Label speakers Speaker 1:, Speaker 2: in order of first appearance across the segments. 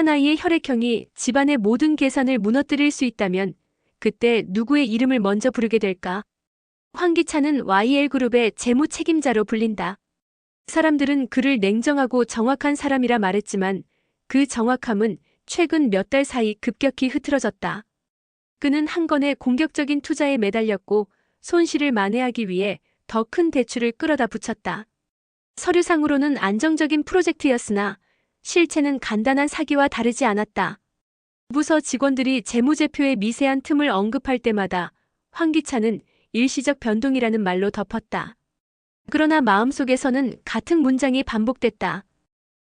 Speaker 1: 아이의 혈액형이 집안의 모든 계산을 무너뜨릴 수 있다면 그때 누구의 이름을 먼저 부르게 될까? 황기찬은 YL그룹의 재무 책임자로 불린다. 사람들은 그를 냉정하고 정확한 사람이라 말했지만 그 정확함은 최근 몇 달 사이 급격히 흐트러졌다. 그는 한 건의 공격적인 투자에 매달렸고 손실을 만회하기 위해 더 큰 대출을 끌어다 붙였다. 서류상으로는 안정적인 프로젝트였으나 실체는 간단한 사기와 다르지 않았다. 부서 직원들이 재무제표의 미세한 틈을 언급할 때마다 황기찬은 일시적 변동이라는 말로 덮었다. 그러나 마음속에서는 같은 문장이 반복됐다.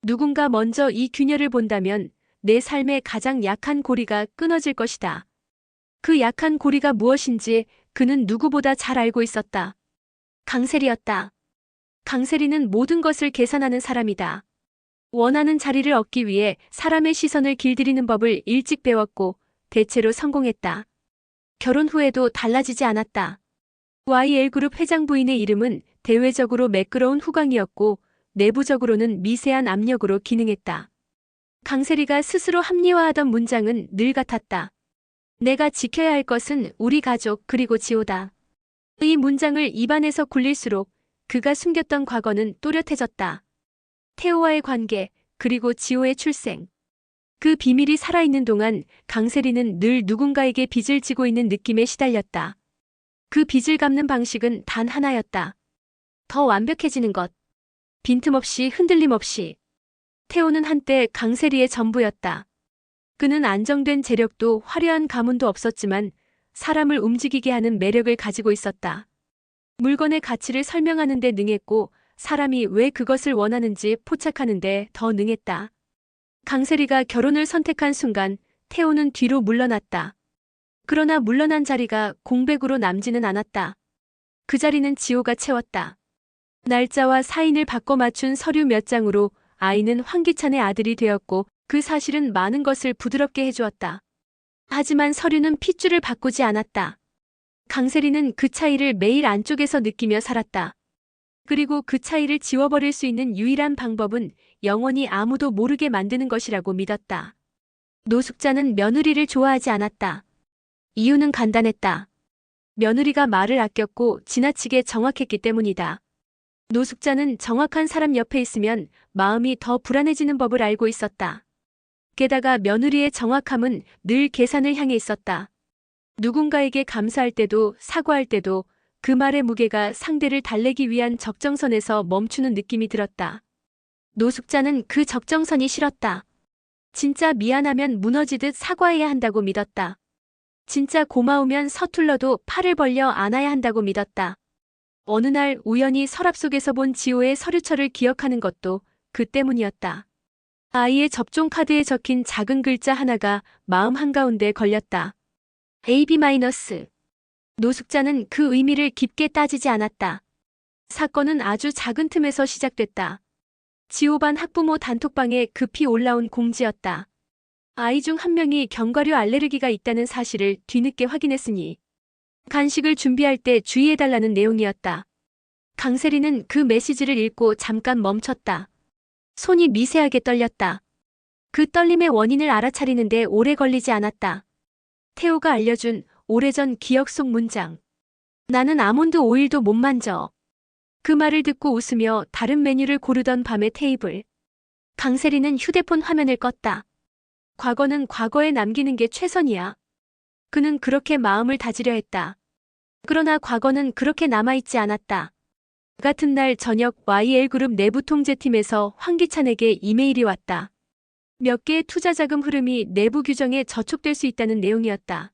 Speaker 1: 누군가 먼저 이 균열을 본다면 내 삶의 가장 약한 고리가 끊어질 것이다. 그 약한 고리가 무엇인지 그는 누구보다 잘 알고 있었다. 강세리였다. 강세리는 모든 것을 계산하는 사람이다. 원하는 자리를 얻기 위해 사람의 시선을 길들이는 법을 일찍 배웠고 대체로 성공했다. 결혼 후에도 달라지지 않았다. YL그룹 회장 부인의 이름은 대외적으로 매끄러운 후광이었고 내부적으로는 미세한 압력으로 기능했다. 강세리가 스스로 합리화하던 문장은 늘 같았다. 내가 지켜야 할 것은 우리 가족 그리고 지호다. 이 문장을 입안에서 굴릴수록 그가 숨겼던 과거는 또렷해졌다. 태호와의 관계, 그리고 지호의 출생. 그 비밀이 살아있는 동안 강세리는 늘 누군가에게 빚을 지고 있는 느낌에 시달렸다. 그 빚을 갚는 방식은 단 하나였다. 더 완벽해지는 것. 빈틈없이 흔들림 없이. 태호는 한때 강세리의 전부였다. 그는 안정된 재력도 화려한 가문도 없었지만 사람을 움직이게 하는 매력을 가지고 있었다. 물건의 가치를 설명하는 데 능했고 사람이 왜 그것을 원하는지 포착하는 데 더 능했다. 강세리가 결혼을 선택한 순간 태호는 뒤로 물러났다. 그러나 물러난 자리가 공백으로 남지는 않았다. 그 자리는 지호가 채웠다. 날짜와 사인을 바꿔 맞춘 서류 몇 장으로 아이는 황기찬의 아들이 되었고 그 사실은 많은 것을 부드럽게 해주었다. 하지만 서류는 핏줄을 바꾸지 않았다. 강세리는 그 차이를 매일 안쪽에서 느끼며 살았다. 그리고 그 차이를 지워버릴 수 있는 유일한 방법은 영원히 아무도 모르게 만드는 것이라고 믿었다. 노숙자는 며느리를 좋아하지 않았다. 이유는 간단했다. 며느리가 말을 아꼈고 지나치게 정확했기 때문이다. 노숙자는 정확한 사람 옆에 있으면 마음이 더 불안해지는 법을 알고 있었다. 게다가 며느리의 정확함은 늘 계산을 향해 있었다. 누군가에게 감사할 때도 사과할 때도 그 말의 무게가 상대를 달래기 위한 적정선에서 멈추는 느낌이 들었다. 노숙자는 그 적정선이 싫었다. 진짜 미안하면 무너지듯 사과해야 한다고 믿었다. 진짜 고마우면 서툴러도 팔을 벌려 안아야 한다고 믿었다. 어느 날 우연히 서랍 속에서 본 지호의 서류처를 기억하는 것도 그 때문이었다. 아이의 접종 카드에 적힌 작은 글자 하나가 마음 한가운데 걸렸다. AB-. 노숙자는 그 의미를 깊게 따지지 않았다. 사건은 아주 작은 틈에서 시작됐다. 지호반 학부모 단톡방에 급히 올라온 공지였다. 아이 중 한 명이 견과류 알레르기가 있다는 사실을 뒤늦게 확인했으니 간식을 준비할 때 주의해달라는 내용이었다. 강세리는 그 메시지를 읽고 잠깐 멈췄다. 손이 미세하게 떨렸다. 그 떨림의 원인을 알아차리는데 오래 걸리지 않았다. 태호가 알려준 오래전 기억 속 문장. 나는 아몬드 오일도 못 만져. 그 말을 듣고 웃으며 다른 메뉴를 고르던 밤의 테이블. 강세리는 휴대폰 화면을 껐다. 과거는 과거에 남기는 게 최선이야. 그는 그렇게 마음을 다지려 했다. 그러나 과거는 그렇게 남아있지 않았다. 같은 날 저녁 YL그룹 내부 통제팀에서 황기찬에게 이메일이 왔다. 몇 개의 투자 자금 흐름이 내부 규정에 저촉될 수 있다는 내용이었다.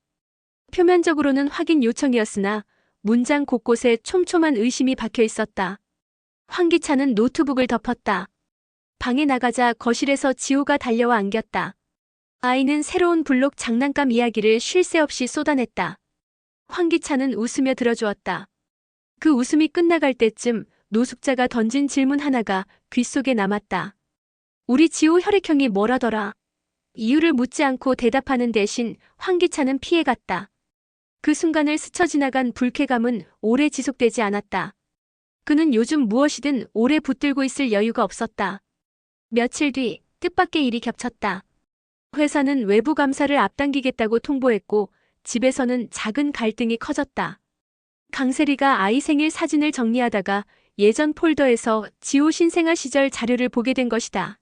Speaker 1: 표면적으로는 확인 요청이었으나 문장 곳곳에 촘촘한 의심이 박혀 있었다. 황기찬은 노트북을 덮었다. 방에 나가자 거실에서 지호가 달려와 안겼다. 아이는 새로운 블록 장난감 이야기를 쉴 새 없이 쏟아냈다. 황기찬은 웃으며 들어주었다. 그 웃음이 끝나갈 때쯤 노숙자가 던진 질문 하나가 귓속에 남았다. 우리 지호 혈액형이 뭐라더라? 이유를 묻지 않고 대답하는 대신 황기찬은 피해갔다. 그 순간을 스쳐 지나간 불쾌감은 오래 지속되지 않았다. 그는 요즘 무엇이든 오래 붙들고 있을 여유가 없었다. 며칠 뒤 뜻밖의 일이 겹쳤다. 회사는 외부 감사를 앞당기겠다고 통보했고 집에서는 작은 갈등이 커졌다. 강세리가 아이 생일 사진을 정리하다가 예전 폴더에서 지호 신생아 시절 자료를 보게 된 것이다.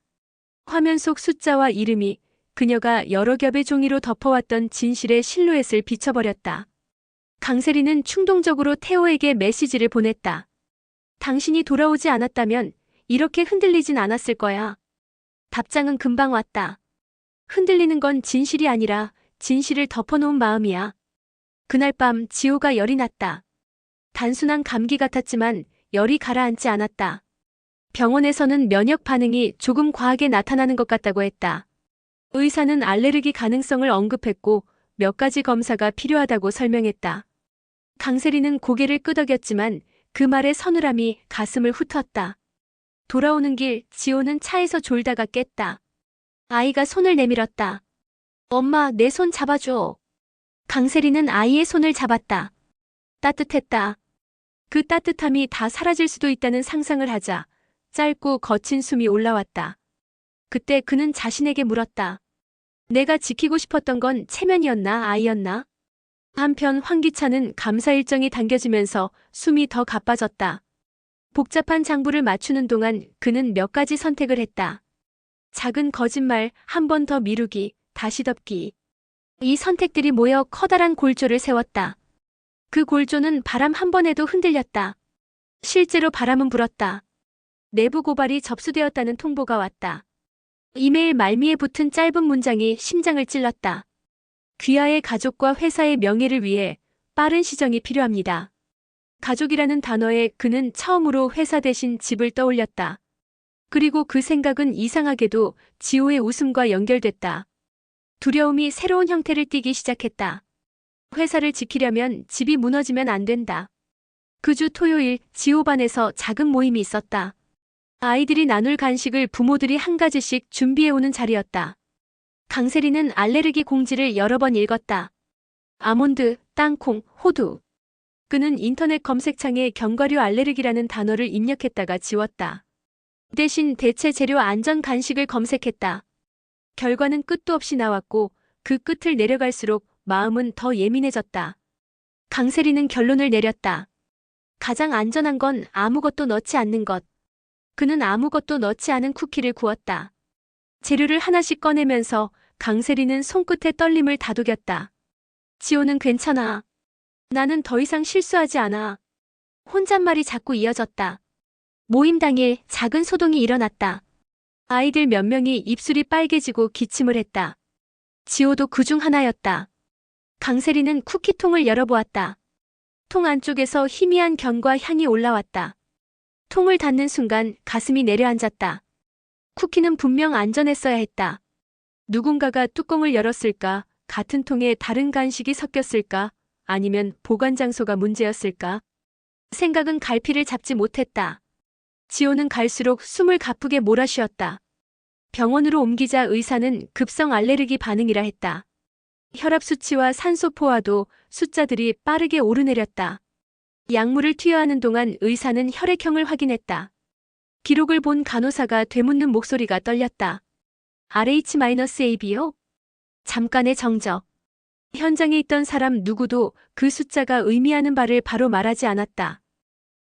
Speaker 1: 화면 속 숫자와 이름이 그녀가 여러 겹의 종이로 덮어왔던 진실의 실루엣을 비춰버렸다. 강세리는 충동적으로 태호에게 메시지를 보냈다. 당신이 돌아오지 않았다면 이렇게 흔들리진 않았을 거야. 답장은 금방 왔다. 흔들리는 건 진실이 아니라 진실을 덮어놓은 마음이야. 그날 밤 지호가 열이 났다. 단순한 감기 같았지만 열이 가라앉지 않았다. 병원에서는 면역 반응이 조금 과하게 나타나는 것 같다고 했다. 의사는 알레르기 가능성을 언급했고 몇 가지 검사가 필요하다고 설명했다. 강세리는 고개를 끄덕였지만 그 말의 서늘함이 가슴을 훑었다. 돌아오는 길 지호는 차에서 졸다가 깼다. 아이가 손을 내밀었다. 엄마, 내 손 잡아줘. 강세리는 아이의 손을 잡았다. 따뜻했다. 그 따뜻함이 다 사라질 수도 있다는 상상을 하자 짧고 거친 숨이 올라왔다. 그때 그는 자신에게 물었다. 내가 지키고 싶었던 건 체면이었나, 아이였나? 한편 황기찬은 감사 일정이 당겨지면서 숨이 더 가빠졌다. 복잡한 장부를 맞추는 동안 그는 몇 가지 선택을 했다. 작은 거짓말, 한 번 더 미루기, 다시 덮기. 이 선택들이 모여 커다란 골조를 세웠다. 그 골조는 바람 한 번에도 흔들렸다. 실제로 바람은 불었다. 내부 고발이 접수되었다는 통보가 왔다. 이메일 말미에 붙은 짧은 문장이 심장을 찔렀다. 귀하의 가족과 회사의 명예를 위해 빠른 시정이 필요합니다. 가족이라는 단어에 그는 처음으로 회사 대신 집을 떠올렸다. 그리고 그 생각은 이상하게도 지호의 웃음과 연결됐다. 두려움이 새로운 형태를 띠기 시작했다. 회사를 지키려면 집이 무너지면 안 된다. 그 주 토요일 지호반에서 작은 모임이 있었다. 아이들이 나눌 간식을 부모들이 한 가지씩 준비해오는 자리였다. 강세리는 알레르기 공지를 여러 번 읽었다. 아몬드, 땅콩, 호두. 그는 인터넷 검색창에 견과류 알레르기라는 단어를 입력했다가 지웠다. 대신 대체 재료 안전 간식을 검색했다. 결과는 끝도 없이 나왔고 그 끝을 내려갈수록 마음은 더 예민해졌다. 강세리는 결론을 내렸다. 가장 안전한 건 아무것도 넣지 않는 것. 그는 아무것도 넣지 않은 쿠키를 구웠다. 재료를 하나씩 꺼내면서 강세리는 손끝에 떨림을 다독였다. 지호는 괜찮아. 나는 더 이상 실수하지 않아. 혼잣말이 자꾸 이어졌다. 모임 당일 작은 소동이 일어났다. 아이들 몇 명이 입술이 빨개지고 기침을 했다. 지호도 그중 하나였다. 강세리는 쿠키통을 열어보았다. 통 안쪽에서 희미한 견과 향이 올라왔다. 통을 닫는 순간 가슴이 내려앉았다. 쿠키는 분명 안전했어야 했다. 누군가가 뚜껑을 열었을까? 같은 통에 다른 간식이 섞였을까? 아니면 보관 장소가 문제였을까? 생각은 갈피를 잡지 못했다. 지호는 갈수록 숨을 가쁘게 몰아쉬었다. 병원으로 옮기자 의사는 급성 알레르기 반응이라 했다. 혈압 수치와 산소 포화도 숫자들이 빠르게 오르내렸다. 약물을 투여하는 동안 의사는 혈액형을 확인했다. 기록을 본 간호사가 되묻는 목소리가 떨렸다. RH-AB요? 잠깐의 정적. 현장에 있던 사람 누구도 그 숫자가 의미하는 바를 바로 말하지 않았다.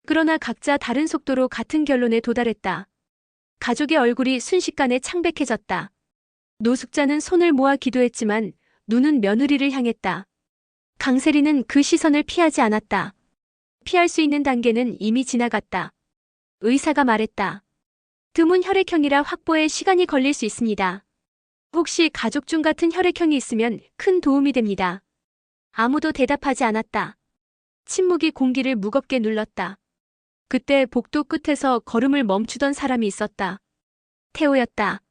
Speaker 1: 그러나 각자 다른 속도로 같은 결론에 도달했다. 가족의 얼굴이 순식간에 창백해졌다. 노숙자는 손을 모아 기도했지만 눈은 며느리를 향했다. 강세리는 그 시선을 피하지 않았다. 피할 수 있는 단계는 이미 지나갔다. 의사가 말했다. 드문 혈액형이라 확보에 시간이 걸릴 수 있습니다. 혹시 가족 중 같은 혈액형이 있으면 큰 도움이 됩니다. 아무도 대답하지 않았다. 침묵이 공기를 무겁게 눌렀다. 그때 복도 끝에서 걸음을 멈추던 사람이 있었다. 태호였다.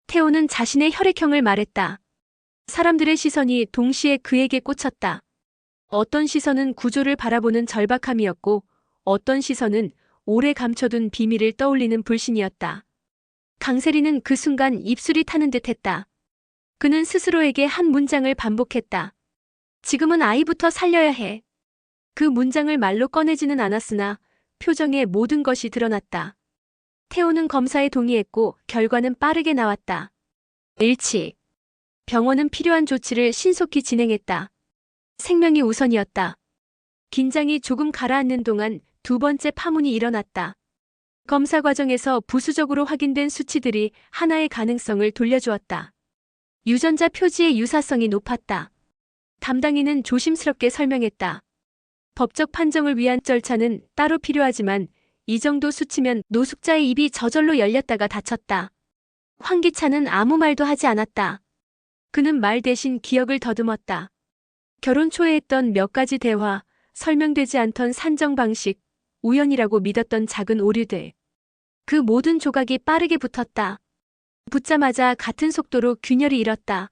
Speaker 1: 태호는 자신의 혈액형을 말했다. 사람들의 시선이 동시에 그에게 꽂혔다. 어떤 시선은 구조를 바라보는 절박함이었고 어떤 시선은 오래 감춰둔 비밀을 떠올리는 불신이었다. 강세리는 그 순간 입술이 타는 듯했다. 그는 스스로에게 한 문장을 반복했다. 지금은 아이부터 살려야 해. 그 문장을 말로 꺼내지는 않았으나 표정에 모든 것이 드러났다. 태호는 검사에 동의했고 결과는 빠르게 나왔다. 일치. 병원은 필요한 조치를 신속히 진행했다. 생명이 우선이었다. 긴장이 조금 가라앉는 동안 두 번째 파문이 일어났다. 검사 과정에서 부수적으로 확인된 수치들이 하나의 가능성을 돌려주었다. 유전자 표지의 유사성이 높았다. 담당인은 조심스럽게 설명했다. 법적 판정을 위한 절차는 따로 필요하지만 이 정도 수치면 노숙자의 입이 저절로 열렸다가 닫혔다. 황기찬은 아무 말도 하지 않았다. 그는 말 대신 기억을 더듬었다. 결혼 초에 했던 몇 가지 대화, 설명되지 않던 산정 방식, 우연이라고 믿었던 작은 오류들. 그 모든 조각이 빠르게 붙었다. 붙자마자 같은 속도로 균열이 일었다.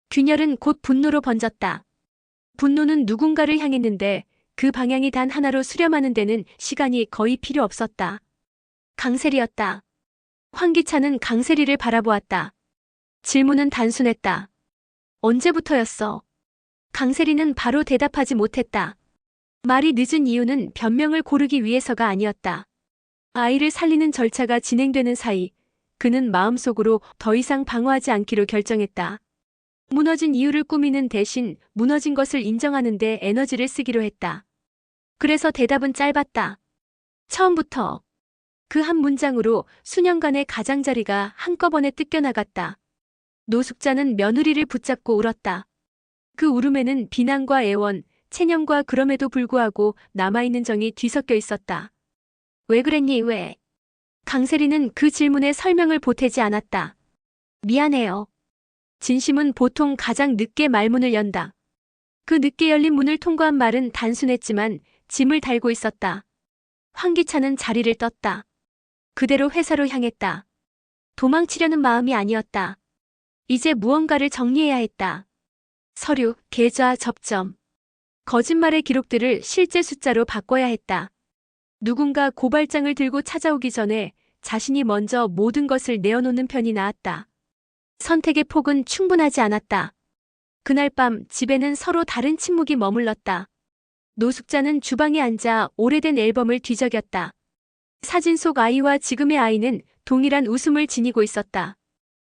Speaker 1: 균열은 곧 분노로 번졌다. 분노는 누군가를 향했는데 그 방향이 단 하나로 수렴하는 데는 시간이 거의 필요 없었다. 강세리였다. 황기찬은 강세리를 바라보았다. 질문은 단순했다. 언제부터였어? 강세리는 바로 대답하지 못했다. 말이 늦은 이유는 변명을 고르기 위해서가 아니었다. 아이를 살리는 절차가 진행되는 사이 그는 마음속으로 더 이상 방어하지 않기로 결정했다. 무너진 이유를 꾸미는 대신 무너진 것을 인정하는 데 에너지를 쓰기로 했다. 그래서 대답은 짧았다. 처음부터. 그 한 문장으로 수년간의 가장자리가 한꺼번에 뜯겨나갔다. 노숙자는 며느리를 붙잡고 울었다. 그 울음에는 비난과 애원, 체념과 그럼에도 불구하고 남아있는 정이 뒤섞여 있었다. 왜 그랬니, 왜? 강세리는 그 질문에 설명을 보태지 않았다. 미안해요. 진심은 보통 가장 늦게 말문을 연다. 그 늦게 열린 문을 통과한 말은 단순했지만 짐을 달고 있었다. 황기찬은 자리를 떴다. 그대로 회사로 향했다. 도망치려는 마음이 아니었다. 이제 무언가를 정리해야 했다. 서류, 계좌, 접점. 거짓말의 기록들을 실제 숫자로 바꿔야 했다. 누군가 고발장을 들고 찾아오기 전에 자신이 먼저 모든 것을 내어놓는 편이 나았다. 선택의 폭은 충분하지 않았다. 그날 밤 집에는 서로 다른 침묵이 머물렀다. 노숙자는 주방에 앉아 오래된 앨범을 뒤적였다. 사진 속 아이와 지금의 아이는 동일한 웃음을 지니고 있었다.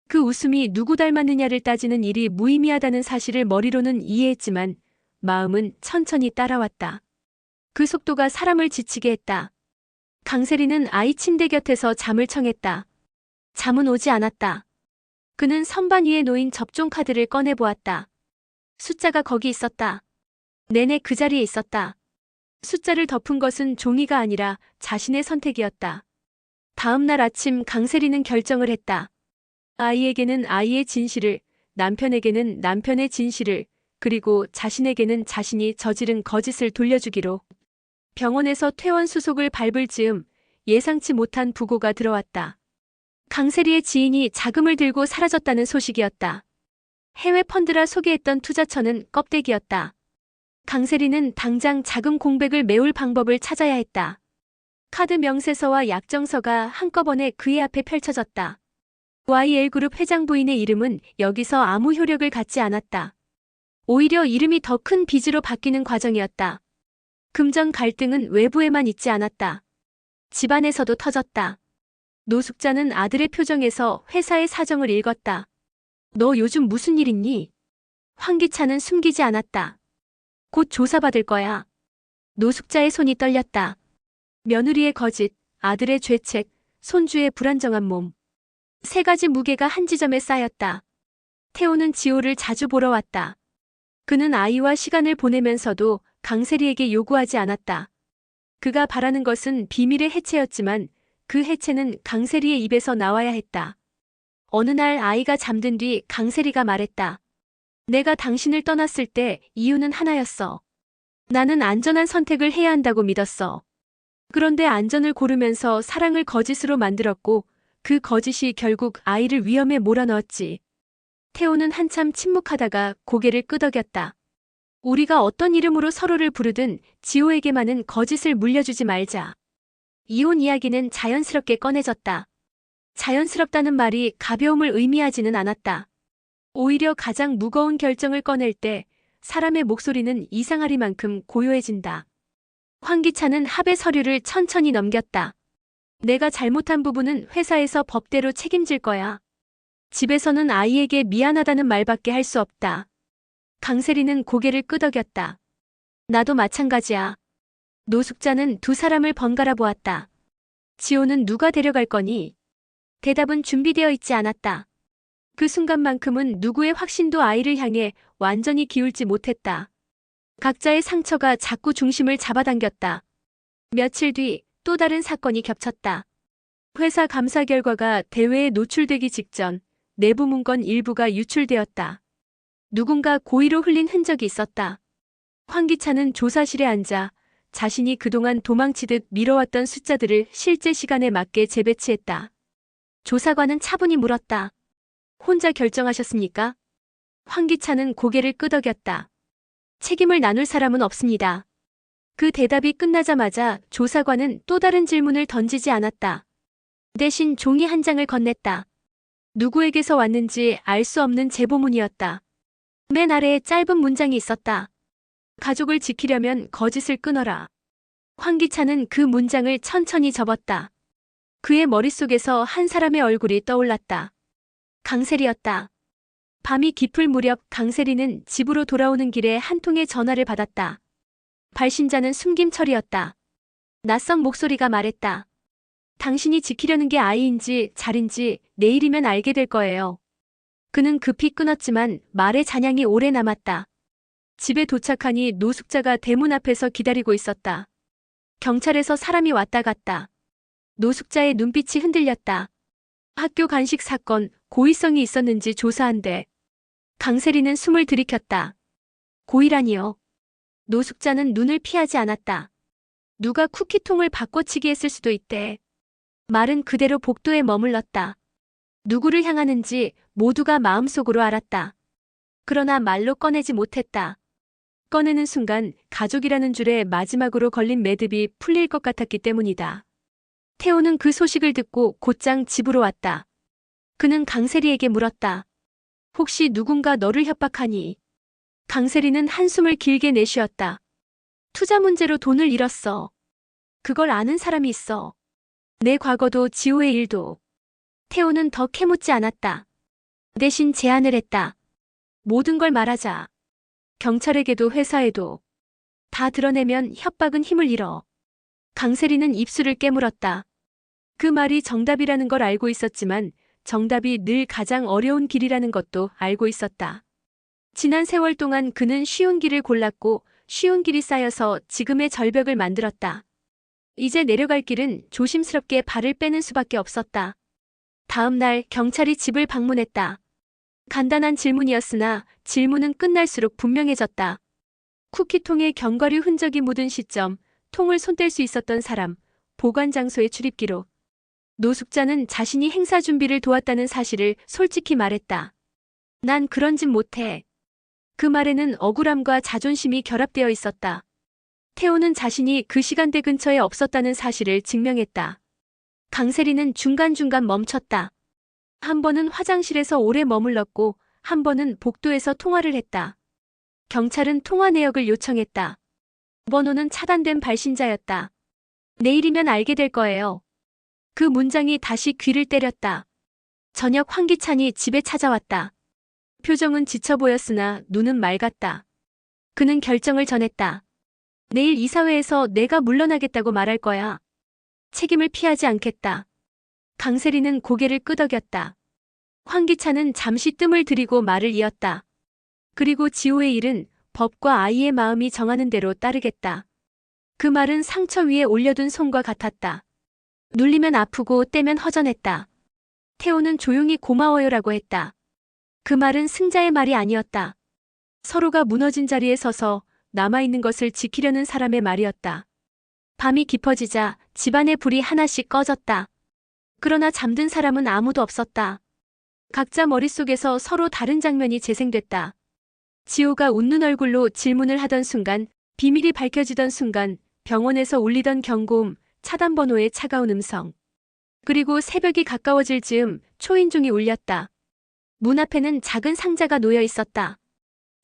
Speaker 1: 그 웃음이 누구 닮았느냐를 따지는 일이 무의미하다는 사실을 머리로는 이해했지만 마음은 천천히 따라왔다. 그 속도가 사람을 지치게 했다. 강세리는 아이 침대 곁에서 잠을 청했다. 잠은 오지 않았다. 그는 선반 위에 놓인 접종 카드를 꺼내보았다. 숫자가 거기 있었다. 내내 그 자리에 있었다. 숫자를 덮은 것은 종이가 아니라 자신의 선택이었다. 다음 날 아침 강세리는 결정을 했다. 아이에게는 아이의 진실을, 남편에게는 남편의 진실을, 그리고 자신에게는 자신이 저지른 거짓을 돌려주기로. 병원에서 퇴원 수속을 밟을 즈음 예상치 못한 부고가 들어왔다. 강세리의 지인이 자금을 들고 사라졌다는 소식이었다. 해외 펀드라 소개했던 투자처는 껍데기였다. 강세리는 당장 자금 공백을 메울 방법을 찾아야 했다. 카드 명세서와 약정서가 한꺼번에 그의 앞에 펼쳐졌다. YL그룹 회장 부인의 이름은 여기서 아무 효력을 갖지 않았다. 오히려 이름이 더 큰 빚으로 바뀌는 과정이었다. 금전 갈등은 외부에만 있지 않았다. 집안에서도 터졌다. 노숙자는 아들의 표정에서 회사의 사정을 읽었다. 너 요즘 무슨 일 있니? 황기찬은 숨기지 않았다. 곧 조사받을 거야. 노숙자의 손이 떨렸다. 며느리의 거짓, 아들의 죄책, 손주의 불안정한 몸. 세 가지 무게가 한 지점에 쌓였다. 태호는 지호를 자주 보러 왔다. 그는 아이와 시간을 보내면서도 강세리에게 요구하지 않았다. 그가 바라는 것은 비밀의 해체였지만 그 해체는 강세리의 입에서 나와야 했다. 어느 날 아이가 잠든 뒤 강세리가 말했다. 내가 당신을 떠났을 때 이유는 하나였어. 나는 안전한 선택을 해야 한다고 믿었어. 그런데 안전을 고르면서 사랑을 거짓으로 만들었고 그 거짓이 결국 아이를 위험에 몰아넣었지. 태호는 한참 침묵하다가 고개를 끄덕였다. 우리가 어떤 이름으로 서로를 부르든 지호에게만은 거짓을 물려주지 말자. 이혼 이야기는 자연스럽게 꺼내졌다. 자연스럽다는 말이 가벼움을 의미하지는 않았다. 오히려 가장 무거운 결정을 꺼낼 때 사람의 목소리는 이상하리만큼 고요해진다. 황기찬은 합의 서류를 천천히 넘겼다. 내가 잘못한 부분은 회사에서 법대로 책임질 거야. 집에서는 아이에게 미안하다는 말밖에 할 수 없다. 강세리는 고개를 끄덕였다. 나도 마찬가지야. 노숙자는 두 사람을 번갈아 보았다. 지호는 누가 데려갈 거니? 대답은 준비되어 있지 않았다. 그 순간만큼은 누구의 확신도 아이를 향해 완전히 기울지 못했다. 각자의 상처가 자꾸 중심을 잡아당겼다. 며칠 뒤 또 다른 사건이 겹쳤다. 회사 감사 결과가 대회에 노출되기 직전 내부 문건 일부가 유출되었다. 누군가 고의로 흘린 흔적이 있었다. 황기찬은 조사실에 앉아 자신이 그동안 도망치듯 미뤄왔던 숫자들을 실제 시간에 맞게 재배치했다. 조사관은 차분히 물었다. 혼자 결정하셨습니까? 황기찬은 고개를 끄덕였다. 책임을 나눌 사람은 없습니다. 그 대답이 끝나자마자 조사관은 또 다른 질문을 던지지 않았다. 대신 종이 한 장을 건넸다. 누구에게서 왔는지 알 수 없는 제보문이었다. 맨 아래에 짧은 문장이 있었다. 가족을 지키려면 거짓을 끊어라. 황기찬은 그 문장을 천천히 접었다. 그의 머릿속에서 한 사람의 얼굴이 떠올랐다. 강세리였다. 밤이 깊을 무렵 강세리는 집으로 돌아오는 길에 한 통의 전화를 받았다. 발신자는 숨김철이었다. 낯선 목소리가 말했다. 당신이 지키려는 게 아이인지 자린지 내일이면 알게 될 거예요. 그는 급히 끊었지만 말의 잔향이 오래 남았다. 집에 도착하니 노숙자가 대문 앞에서 기다리고 있었다. 경찰에서 사람이 왔다 갔다. 노숙자의 눈빛이 흔들렸다. 학교 간식 사건, 고의성이 있었는지 조사한대. 강세리는 숨을 들이켰다. 고의라니요. 노숙자는 눈을 피하지 않았다. 누가 쿠키통을 바꿔치기 했을 수도 있대. 말은 그대로 복도에 머물렀다. 누구를 향하는지 모두가 마음속으로 알았다. 그러나 말로 꺼내지 못했다. 꺼내는 순간 가족이라는 줄에 마지막으로 걸린 매듭이 풀릴 것 같았기 때문이다. 태호는 그 소식을 듣고 곧장 집으로 왔다. 그는 강세리에게 물었다. 혹시 누군가 너를 협박하니? 강세리는 한숨을 길게 내쉬었다. 투자 문제로 돈을 잃었어. 그걸 아는 사람이 있어. 내 과거도 지호의 일도. 태호는 더 캐묻지 않았다. 대신 제안을 했다. 모든 걸 말하자. 경찰에게도 회사에도. 다 드러내면 협박은 힘을 잃어. 강세리는 입술을 깨물었다. 그 말이 정답이라는 걸 알고 있었지만 정답이 늘 가장 어려운 길이라는 것도 알고 있었다. 지난 세월 동안 그는 쉬운 길을 골랐고 쉬운 길이 쌓여서 지금의 절벽을 만들었다. 이제 내려갈 길은 조심스럽게 발을 빼는 수밖에 없었다. 다음 날 경찰이 집을 방문했다. 간단한 질문이었으나 질문은 끝날수록 분명해졌다. 쿠키통에 견과류 흔적이 묻은 시점, 통을 손댈 수 있었던 사람, 보관 장소의 출입기록. 노숙자는 자신이 행사 준비를 도왔다는 사실을 솔직히 말했다. 난 그런 짓 못해. 그 말에는 억울함과 자존심이 결합되어 있었다. 태호는 자신이 그 시간대 근처에 없었다는 사실을 증명했다. 강세리는 중간중간 멈췄다. 한 번은 화장실에서 오래 머물렀고 한 번은 복도에서 통화를 했다. 경찰은 통화 내역을 요청했다. 번호는 차단된 발신자였다. 내일이면 알게 될 거예요. 그 문장이 다시 귀를 때렸다. 저녁 황기찬이 집에 찾아왔다. 표정은 지쳐 보였으나 눈은 맑았다. 그는 결정을 전했다. 내일 이사회에서 내가 물러나겠다고 말할 거야. 책임을 피하지 않겠다. 강세리는 고개를 끄덕였다. 황기찬은 잠시 뜸을 들이고 말을 이었다. 그리고 지호의 일은 법과 아이의 마음이 정하는 대로 따르겠다. 그 말은 상처 위에 올려둔 손과 같았다. 눌리면 아프고 떼면 허전했다. 태호는 조용히 고마워요라고 했다. 그 말은 승자의 말이 아니었다. 서로가 무너진 자리에 서서 남아있는 것을 지키려는 사람의 말이었다. 밤이 깊어지자 집안의 불이 하나씩 꺼졌다. 그러나 잠든 사람은 아무도 없었다. 각자 머릿속에서 서로 다른 장면이 재생됐다. 지호가 웃는 얼굴로 질문을 하던 순간, 비밀이 밝혀지던 순간, 병원에서 울리던 경고음, 차단번호의 차가운 음성. 그리고 새벽이 가까워질 즈음 초인종이 울렸다. 문 앞에는 작은 상자가 놓여 있었다.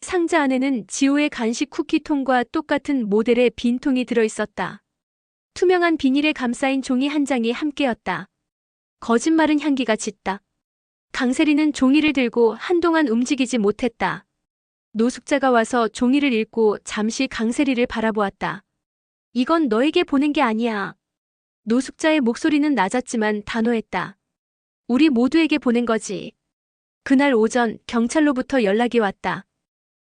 Speaker 1: 상자 안에는 지호의 간식 쿠키통과 똑같은 모델의 빈통이 들어 있었다. 투명한 비닐에 감싸인 종이 한 장이 함께였다. 거짓말은 향기가 짙다. 강세리는 종이를 들고 한동안 움직이지 못했다. 노숙자가 와서 종이를 읽고 잠시 강세리를 바라보았다. 이건 너에게 보낸 게 아니야. 노숙자의 목소리는 낮았지만 단호했다. 우리 모두에게 보낸 거지. 그날 오전 경찰로부터 연락이 왔다.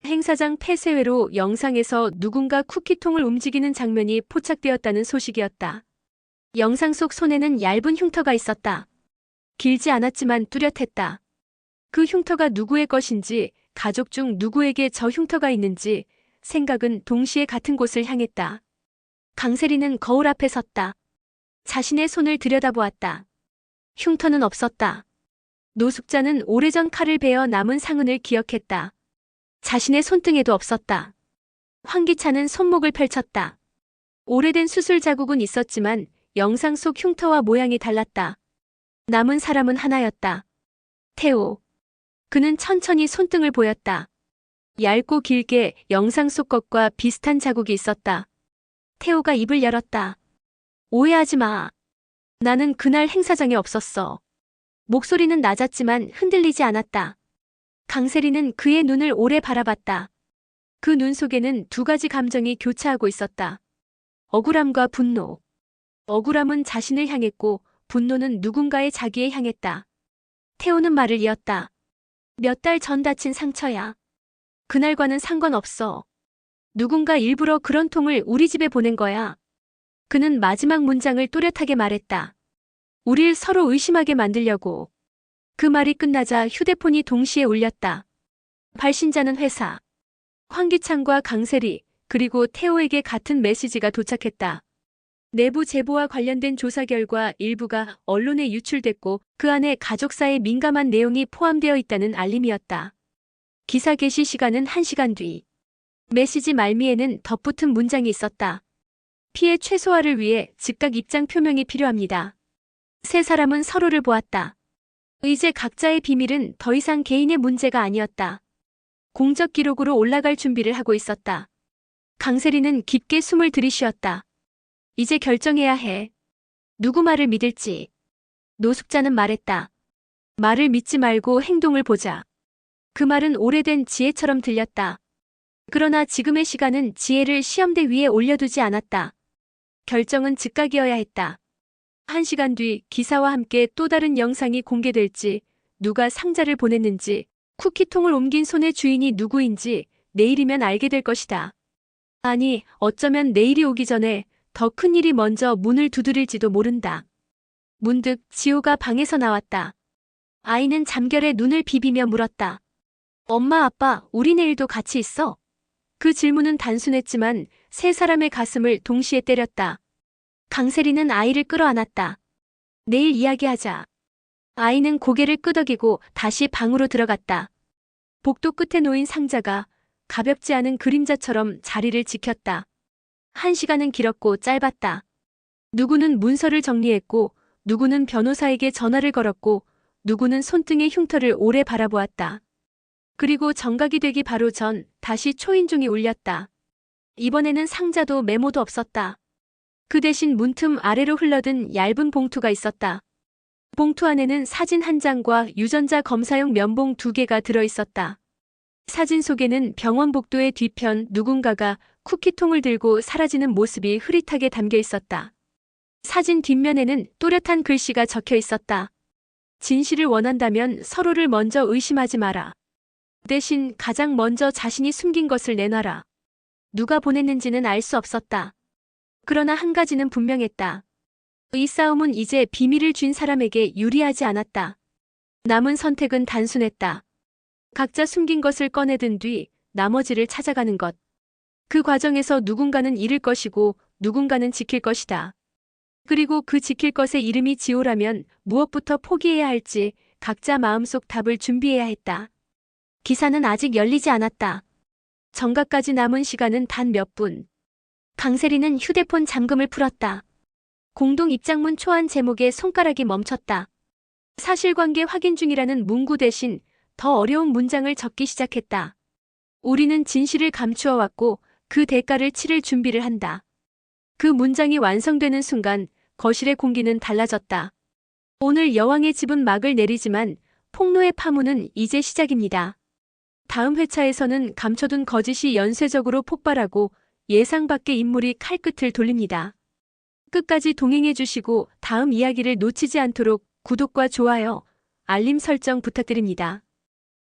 Speaker 1: 행사장 폐쇄회로 영상에서 누군가 쿠키통을 움직이는 장면이 포착되었다는 소식이었다. 영상 속 손에는 얇은 흉터가 있었다. 길지 않았지만 뚜렷했다. 그 흉터가 누구의 것인지, 가족 중 누구에게 저 흉터가 있는지 생각은 동시에 같은 곳을 향했다. 강세리는 거울 앞에 섰다. 자신의 손을 들여다보았다. 흉터는 없었다. 노숙자는 오래전 칼을 베어 남은 상흔을 기억했다. 자신의 손등에도 없었다. 황기찬은 손목을 펼쳤다. 오래된 수술 자국은 있었지만 영상 속 흉터와 모양이 달랐다. 남은 사람은 하나였다. 태호. 그는 천천히 손등을 보였다. 얇고 길게 영상 속 것과 비슷한 자국이 있었다. 태호가 입을 열었다. 오해하지 마. 나는 그날 행사장에 없었어. 목소리는 낮았지만 흔들리지 않았다. 강세리는 그의 눈을 오래 바라봤다. 그 눈 속에는 두 가지 감정이 교차하고 있었다. 억울함과 분노. 억울함은 자신을 향했고 분노는 누군가의 자기에 향했다. 태호는 말을 이었다. 몇 달 전 다친 상처야. 그날과는 상관없어. 누군가 일부러 그런 통을 우리 집에 보낸 거야. 그는 마지막 문장을 또렷하게 말했다. 우릴 서로 의심하게 만들려고. 그 말이 끝나자 휴대폰이 동시에 울렸다. 발신자는 회사. 황기찬과 강세리, 그리고 태호에게 같은 메시지가 도착했다. 내부 제보와 관련된 조사 결과 일부가 언론에 유출됐고 그 안에 가족사의 민감한 내용이 포함되어 있다는 알림이었다. 기사 게시 시간은 1시간 뒤. 메시지 말미에는 덧붙은 문장이 있었다. 피해 최소화를 위해 즉각 입장 표명이 필요합니다. 세 사람은 서로를 보았다. 이제 각자의 비밀은 더 이상 개인의 문제가 아니었다. 공적 기록으로 올라갈 준비를 하고 있었다. 강세리는 깊게 숨을 들이쉬었다. 이제 결정해야 해. 누구 말을 믿을지. 노숙자는 말했다. 말을 믿지 말고 행동을 보자. 그 말은 오래된 지혜처럼 들렸다. 그러나 지금의 시간은 지혜를 시험대 위에 올려두지 않았다. 결정은 즉각이어야 했다. 1시간 뒤 기사와 함께 또 다른 영상이 공개될지, 누가 상자를 보냈는지, 쿠키통을 옮긴 손의 주인이 누구인지 내일이면 알게 될 것이다. 아니, 어쩌면 내일이 오기 전에 더 큰 일이 먼저 문을 두드릴지도 모른다. 문득 지호가 방에서 나왔다. 아이는 잠결에 눈을 비비며 물었다. 엄마, 아빠, 우리 내일도 같이 있어? 그 질문은 단순했지만 세 사람의 가슴을 동시에 때렸다. 강세리는 아이를 끌어안았다. 내일 이야기하자. 아이는 고개를 끄덕이고 다시 방으로 들어갔다. 복도 끝에 놓인 상자가 가볍지 않은 그림자처럼 자리를 지켰다. 1시간은 길었고 짧았다. 누구는 문서를 정리했고, 누구는 변호사에게 전화를 걸었고, 누구는 손등의 흉터를 오래 바라보았다. 그리고 정각이 되기 바로 전 다시 초인종이 울렸다. 이번에는 상자도 메모도 없었다. 그 대신 문틈 아래로 흘러든 얇은 봉투가 있었다. 봉투 안에는 사진 한 장과 유전자 검사용 면봉 2개가 들어있었다. 사진 속에는 병원 복도의 뒤편 누군가가 쿠키통을 들고 사라지는 모습이 흐릿하게 담겨 있었다. 사진 뒷면에는 또렷한 글씨가 적혀 있었다. 진실을 원한다면 서로를 먼저 의심하지 마라. 대신 가장 먼저 자신이 숨긴 것을 내놔라. 누가 보냈는지는 알 수 없었다. 그러나 한 가지는 분명했다. 이 싸움은 이제 비밀을 쥔 사람에게 유리하지 않았다. 남은 선택은 단순했다. 각자 숨긴 것을 꺼내든 뒤 나머지를 찾아가는 것. 그 과정에서 누군가는 잃을 것이고 누군가는 지킬 것이다. 그리고 그 지킬 것의 이름이 지호라면 무엇부터 포기해야 할지 각자 마음속 답을 준비해야 했다. 기사는 아직 열리지 않았다. 정각까지 남은 시간은 단 몇 분. 강세리는 휴대폰 잠금을 풀었다. 공동 입장문 초안 제목에 손가락이 멈췄다. 사실관계 확인 중이라는 문구 대신 더 어려운 문장을 적기 시작했다. 우리는 진실을 감추어왔고 그 대가를 치를 준비를 한다. 그 문장이 완성되는 순간 거실의 공기는 달라졌다. 오늘 여왕의 집은 막을 내리지만 폭로의 파문은 이제 시작입니다. 다음 회차에서는 감춰둔 거짓이 연쇄적으로 폭발하고 예상 밖의 인물이 칼끝을 돌립니다. 끝까지 동행해주시고 다음 이야기를 놓치지 않도록 구독과 좋아요, 알림 설정 부탁드립니다.